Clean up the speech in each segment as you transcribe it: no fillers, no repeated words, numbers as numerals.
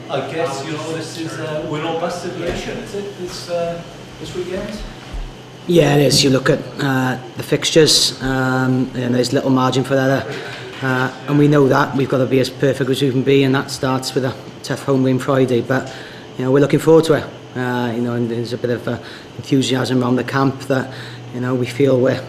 I guess this is a win or bust situation, is it? This weekend. Yeah, it is. You look at the fixtures, and there's little margin for error, and we know that we've got to be as perfect as we can be, and that starts with a tough home game Friday. But we're looking forward to it. And there's a bit of enthusiasm around the camp that we feel we're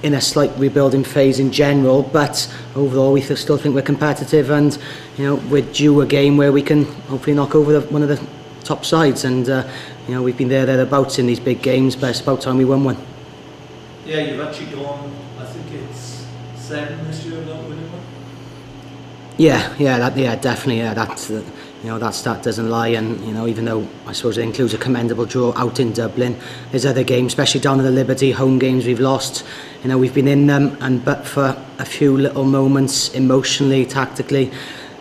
in a slight rebuilding phase in general, but overall we still think we're competitive, and we're due a game where we can hopefully knock over one of the top sides, and we've been thereabouts in these big games, but it's about time we won one. Yeah, you've actually gone, I think it's 7 this year without winning one. Yeah, definitely. Yeah, that stat doesn't lie, and even though I suppose it includes a commendable draw out in Dublin, there's other games, especially down at the Liberty, home games we've lost. We've been in them, but for a few little moments, emotionally, tactically,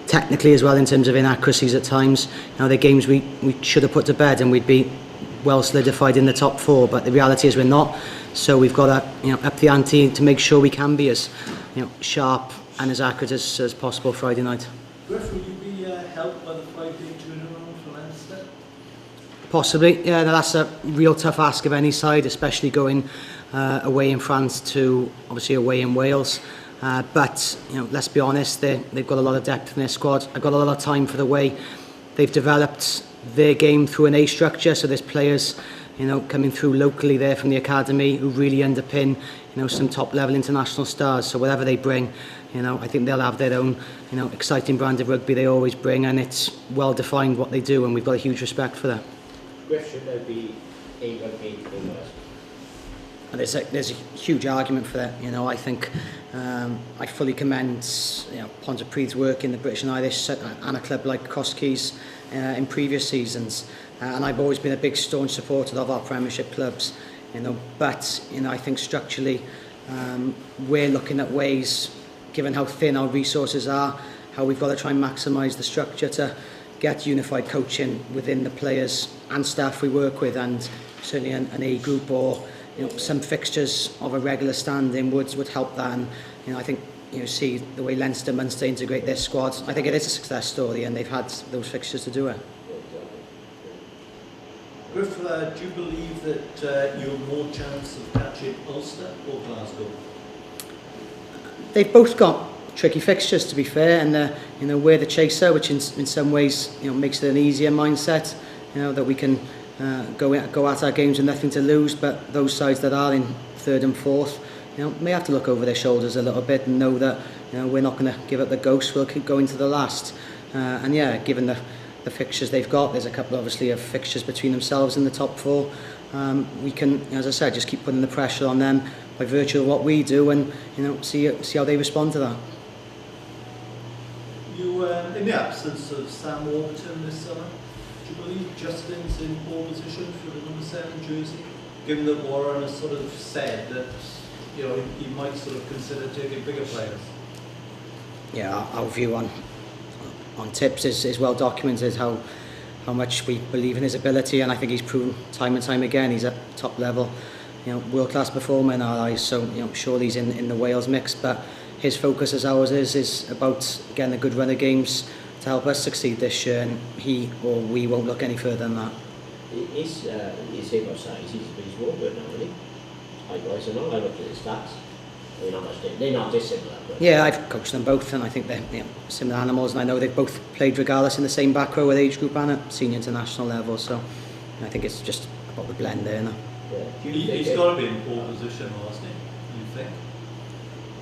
technically as well, in terms of inaccuracies at times. The games we should have put to bed, and we'd be well solidified in the top 4. But the reality is we're not. So we've got to up the ante to make sure we can be as sharp and as accurate as possible Friday night. Gruff, will you be helped by the 5-day turnaround for Leinster? Possibly, yeah. That's a real tough ask of any side, especially going away in France to obviously away in Wales. But let's be honest, they've got a lot of depth in their squad. I've got a lot of time for the way they've developed their game through an A structure. So there's players coming through locally there from the academy who really underpin some top level international stars. So whatever they bring, I think they'll have their own exciting brand of rugby they always bring, and it's well defined what they do, and we've got a huge respect for that. Gruff, should there be a rugby in Wales? And there's a huge argument for that. I think I fully commend Pontypridd's work in the British and Irish and a club like Crosskeys in previous seasons, and I've always been a big staunch supporter of our Premiership clubs. But I think structurally we're looking at ways, given how thin our resources are, how we've got to try and maximise the structure to get unified coaching within the players and staff we work with, and certainly an A group or some fixtures of a regular standing would help that. And I think see the way Leinster, Munster integrate their squad. I think it is a success story, and they've had those fixtures to do it. Gruff, do you believe that you have more chance of catching Ulster or Glasgow? They've both got tricky fixtures, to be fair, and we're the chaser, which in some ways makes it an easier mindset. That we can go at our games with nothing to lose. But those sides that are in 3rd and 4th, may have to look over their shoulders a little bit and know that we're not going to give up the ghost. We'll keep going to the last. And yeah, given the fixtures they've got, there's a couple obviously of fixtures between themselves in the top 4. We can, as I said, just keep putting the pressure on them by virtue of what we do, and see how they respond to that. You, in the absence of Sam Warburton this summer, do you believe Justin's in pole position for the number 7 jersey? Given that Warren has sort of said that he might sort of consider taking bigger players. Yeah, our view on Tips is well documented, how much we believe in his ability, and I think he's proven time and time again he's at top level, world class performer in our eyes. So surely he's in the Wales mix, but his focus, as ours is about getting a good run of games to help us succeed this year, and he or we won't look any further than that. He's him of size, he's Warburton now, isn't he? Likewise, I looked at his stats. They're not dissimilar. But yeah, I've coached them both, and I think they're similar animals, and I know they've both played regardless in the same back row at age group and at senior international level, so I think it's just about the blend there now. Yeah. He's got to be in pole position, hasn't he? You think?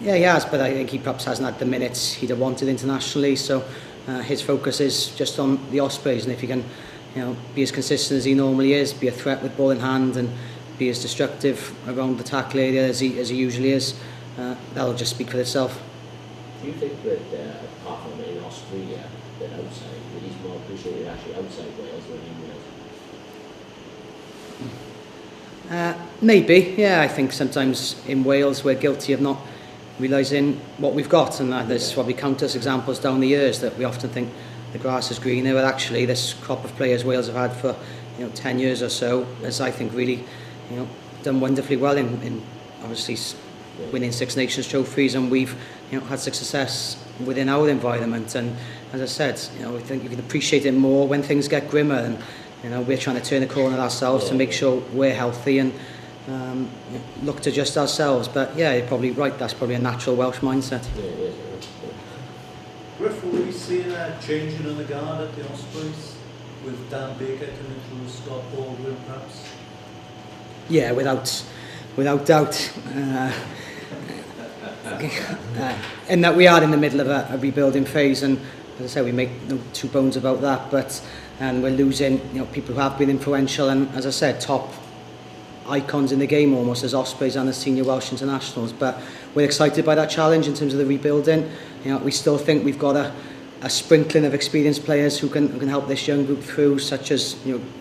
Yeah, he has, but I think he perhaps hasn't had the minutes he'd have wanted internationally, so his focus is just on the Ospreys, and if he can be as consistent as he normally is, be a threat with ball in hand, and be as destructive around the tackle area as he usually is, that'll just speak for itself. Do you think that apart from in Australia, that outside, that he's more appreciated actually outside Wales than in Wales? Maybe, yeah. I think sometimes in Wales we're guilty of not realising what we've got, and there's probably countless examples down the years that we often think the grass is greener, but actually this crop of players Wales have had for 10 years or so has, I think, really done wonderfully well in obviously winning Six Nations trophies, and we've had success within our environment. And as I said, I think you can appreciate it more when things get grimmer, and we're trying to turn the corner ourselves to make sure we're healthy and look to just ourselves. But yeah, you're probably right, that's probably a natural Welsh mindset. Gruff, are we seeing a changing of the guard at the Ospreys with Dan Baker coming through Scott Baldwin perhaps? Yeah, without doubt. In that we are in the middle of a rebuilding phase, and as I say, we make no two bones about that. And we're losing, people who have been influential, and as I said, top icons in the game almost as Ospreys and as senior Welsh internationals. But we're excited by that challenge in terms of the rebuilding. We still think we've got a sprinkling of experienced players who can help this young group through, such as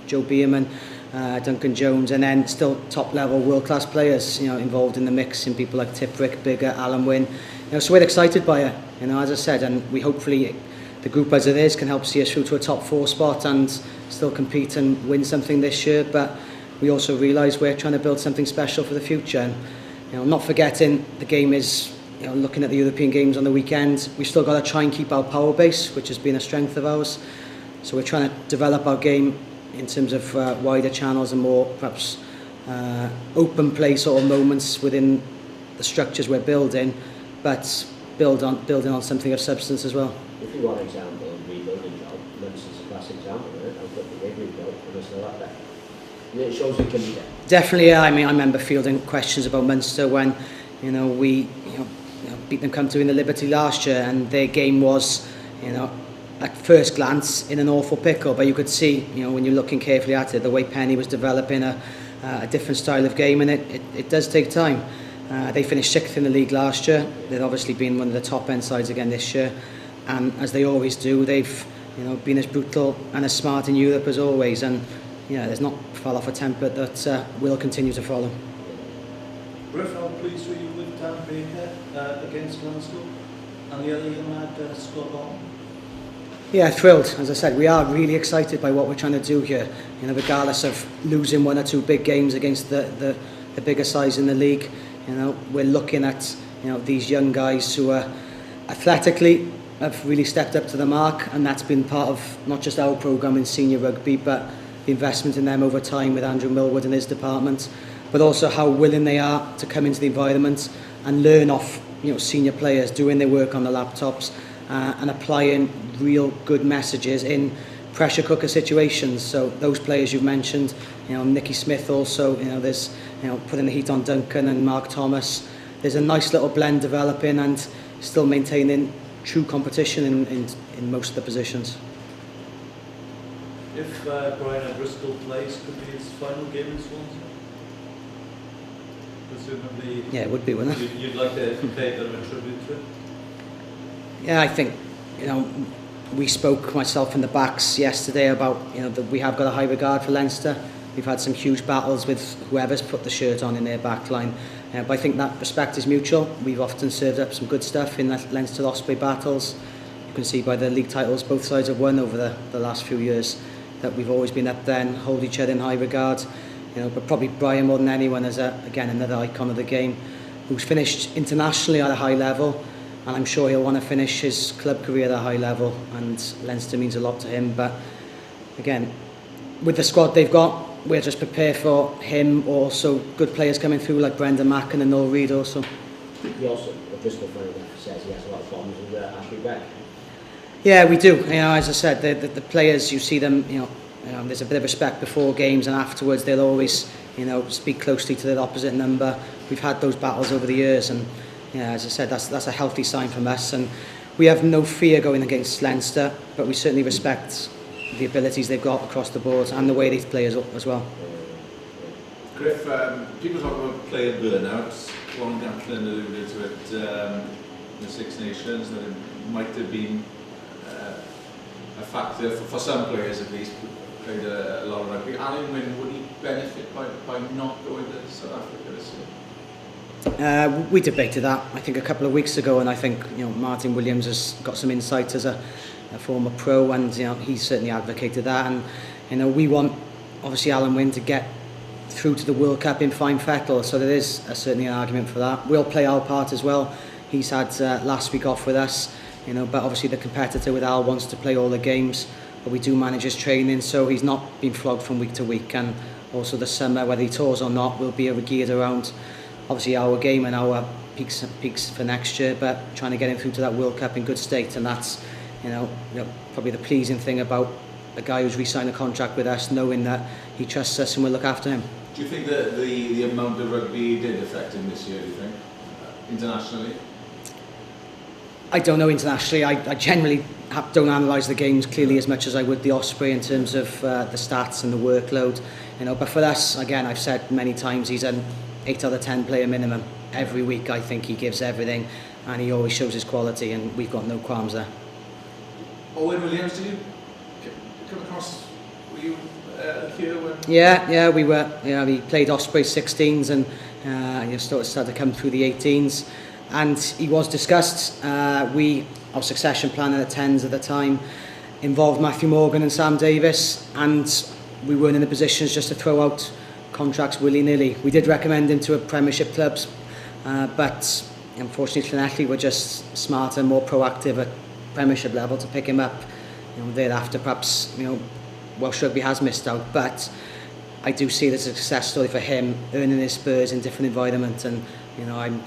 Joe Bierman, Duncan Jones, and then still top level world class players involved in the mix, in people like Tiprick, Bigger, Alan Wynne. So we're excited by it, as I said, and we hopefully the group as it is can help see us through to a top 4 spot and still compete and win something this year. But we also realise we're trying to build something special for the future, and not forgetting the game is looking at the European Games on the weekend. We've still got to try and keep our power base, which has been a strength of ours. So we're trying to develop our game in terms of wider channels and more perhaps open play sort of moments within the structures we're building, but building on something of substance as well. If you want an example of rebuilding job, Munster's a classic example of it. I've got the big rebuild and it's like that. It shows it can be done. Definitely, yeah. I mean, I remember fielding questions about Munster when we beat them comfortably in the Liberty last year, and their game was at first glance in an awful pickle, but you could see when you're looking carefully at it, the way Penny was developing a different style of game, and it does take time. They finished 6th in the league last year. They've obviously been one of the top end sides again this year, and as they always do, they've been as brutal and as smart in Europe as always, and there's not fall off a template that will continue to follow. Gruff, how pleased were you with Dan Baker against Glasgow and the other young lad, Scott Baldwin? Yeah, thrilled. As I said, we are really excited by what we're trying to do here. Regardless of losing 1 or 2 big games against the bigger sides in the league, we're looking at these young guys who are athletically have really stepped up to the mark, and that's been part of not just our programme in senior rugby, but the investment in them over time with Andrew Millwood and his department, but also how willing they are to come into the environment and learn off senior players, doing their work on the laptops and applying real good messages in pressure cooker situations. So those players you've mentioned, Nicky Smith also, there's putting the heat on Duncan and Mark Thomas. There's a nice little blend developing and still maintaining true competition in most of the positions. If Brian O'Driscoll plays, could be his final game in Swansea? Presumably, yeah, it would be, wouldn't it? You'd like to pay a bit of a tribute to it? Yeah, I think, we spoke, myself and the backs, yesterday about, that we have got a high regard for Leinster. We've had some huge battles with whoever's put the shirt on in their back line. But I think that respect is mutual. We've often served up some good stuff in that Leinster-Osprey battles. You can see by the league titles both sides have won over the last few years that we've always been up there and hold each other in high regard. But probably Brian more than anyone as again another icon of the game, who's finished internationally at a high level, and I'm sure he'll want to finish his club career at a high level, and Leinster means a lot to him. But again, with the squad they've got, we're just prepared for him. Also good players coming through like Brendan Macken and Noel Reid also. He also, just to find out, says he has a lot of problems with Ashley Beck. Yeah, we do. As I said, the players, you see them, there's a bit of respect before games, and afterwards they'll always, speak closely to their opposite number. We've had those battles over the years, and as I said, that's a healthy sign from us, and we have no fear going against Leinster, but we certainly respect the abilities they've got across the board and the way they play as well. Gruff, people talk about player burnouts. Warren Gatlin alluded to it in the Six Nations, that it might have been a factor for some players at least who played a lot of rugby. Alan Wynne, would he benefit by not going to South Africa this year? We debated that, I think, a couple of weeks ago, and I think Martin Williams has got some insight as a former pro, and he's certainly advocated that, and we want obviously Alan Wynne to get through to the World Cup in fine fettle, so there is certainly an argument for that. We'll play our part as well. He's had last week off with us, you know, but obviously the competitor with Al wants to play all the games, but we do manage his training, so he's not been flogged from week to week. And also the summer, whether he tours or not, will be geared around obviously our game and our peaks for next year, but trying to get him through to that World Cup in good state. And that's, you know, probably the pleasing thing about a guy who's re-signed a contract with us, knowing that he trusts us and we'll look after him. Do you think that the amount of rugby did affect him this year, do you think, internationally? I don't know internationally. I generally don't analyse the games clearly as much as I would the Osprey in terms of the stats and the workload. You know, but for us, again, I've said many times, he's an 8 out of 10 player minimum. Every week I think he gives everything and he always shows his quality, and we've got no qualms there. Owen Williams, did you come across, were you here when? Yeah, we were. Yeah, we played Ospreys 16s and started to come through the 18s, and he was discussed. Our succession plan in the 10s at the time involved Matthew Morgan and Sam Davis, and we weren't in the positions just to throw out contracts willy-nilly. We did recommend him to a Premiership clubs, but unfortunately Llanelli were just smarter, more proactive at Premiership level to pick him up. You know, thereafter perhaps, you know, Welsh Rugby has missed out, but I do see it as a success story for him, earning his spurs in different environments, and you know, I'm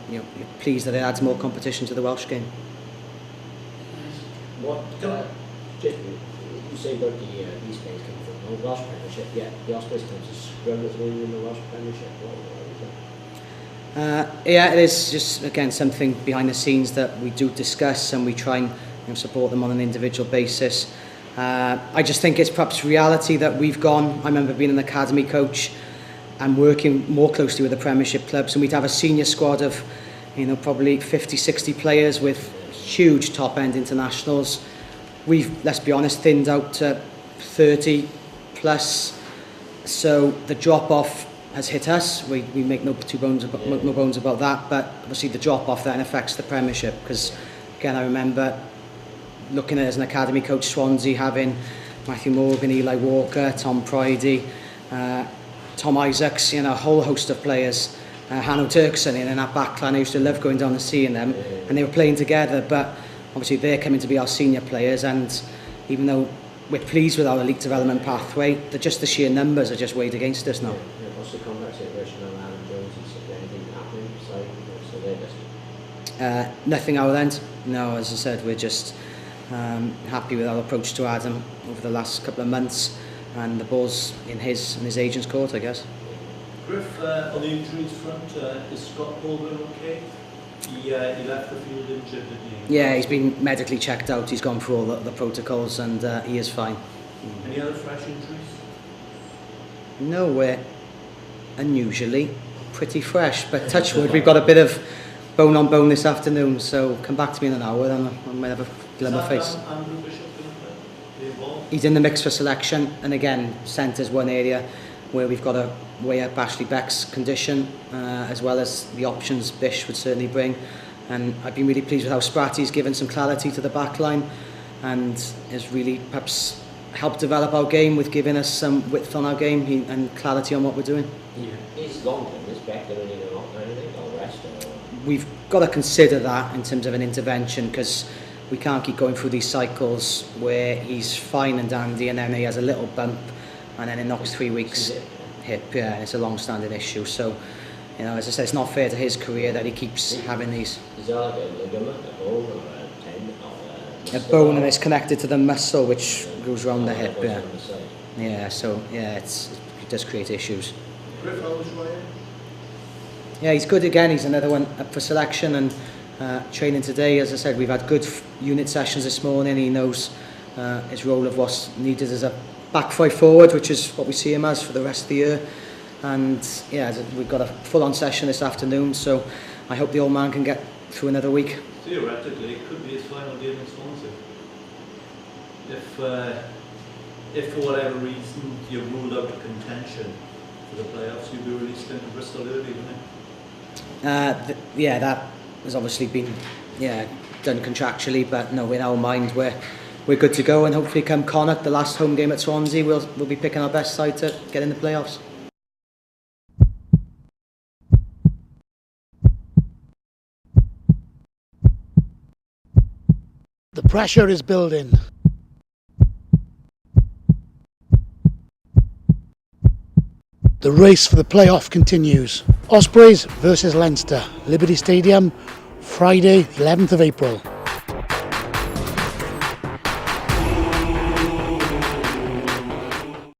pleased that it adds more competition to the Welsh game. What, just, you say about these players coming from the Welsh Premiership, yeah, the Ospreys come to struggle to win in the Welsh Premiership. Yeah, it is just, again, something behind the scenes that we do discuss, and we try and support them on an individual basis. I just think it's perhaps reality that we've gone. I remember being an academy coach and working more closely with the Premiership clubs, and we'd have a senior squad of, you know, probably 50, 60 players with huge top-end internationals. We've, let's be honest, thinned out to 30 plus. So the drop-off has hit us. We make no bones about that, but obviously the drop-off then affects the Premiership, because again, I remember looking at it as an academy coach, Swansea having Matthew Morgan, Eli Walker, Tom Pridey, Tom Isaacs, you know, a whole host of players, Hanno Turkson in that back line. I used to love going down and seeing them, and they were playing together, but obviously they're coming to be our senior players, and even though we're pleased with our elite development pathway, just the sheer numbers are just weighed against us now. What's the contract situation on Adam Jones? Is there anything happening? So they're just... Nothing our end. No, as I said, we're just happy with our approach to Adam over the last couple of months, and the ball's in his agent's court, I guess. Griff, on the injuries front, is Scott Baldwin okay? He left the field injured, didn't he? Yeah, he's been medically checked out. He's gone through all the protocols, and he is fine. Any other fresh injuries? No, we're unusually pretty fresh, but touch wood, we've got a bit of bone on bone this afternoon, so come back to me in an hour and I might have a glimmer face. Andrew Bishop going to play? Involved? He's in the mix for selection, and again, centre's one area where we've got to weigh up Ashley Beck's condition, as well as the options Bish would certainly bring. And I've been really pleased with how Spratty's given some clarity to the back line, and has really perhaps helped develop our game with giving us some width on our game and clarity on what we're doing. Yeah. Is long-term, is Beck doing anything or anything, or rest? Or? We've got to consider that in terms of an intervention, because we can't keep going through these cycles where he's fine and dandy and then he has a little bump and then it knocks 3 weeks hip, yeah, and it's a long-standing issue. So, you know, as I said, it's not fair to his career that he keeps having these. Is that like a ligament, a bone, or a tendon, or a bone, and it's connected to the muscle which goes around the hip, yeah. Yeah, so yeah, it does create issues. Griff, how was Ryan? Yeah, he's good again. He's another one up for selection and training today. As I said, we've had good unit sessions this morning. He knows his role of what's needed as a back five forward, which is what we see him as for the rest of the year. And yeah, we've got a full-on session this afternoon, so I hope the old man can get through another week. Theoretically, it could be his final game in Swansea. If for whatever reason you ruled out a contention for the playoffs, you'd be released into Bristol early, wouldn't it? Yeah, that has obviously been done contractually, but no, in our mind we're good to go, and hopefully come Connacht, the last home game at Swansea, we'll be picking our best side to get in the playoffs. The pressure is building. The race for the playoff continues. Ospreys versus Leinster, Liberty Stadium, Friday, the 11th of April.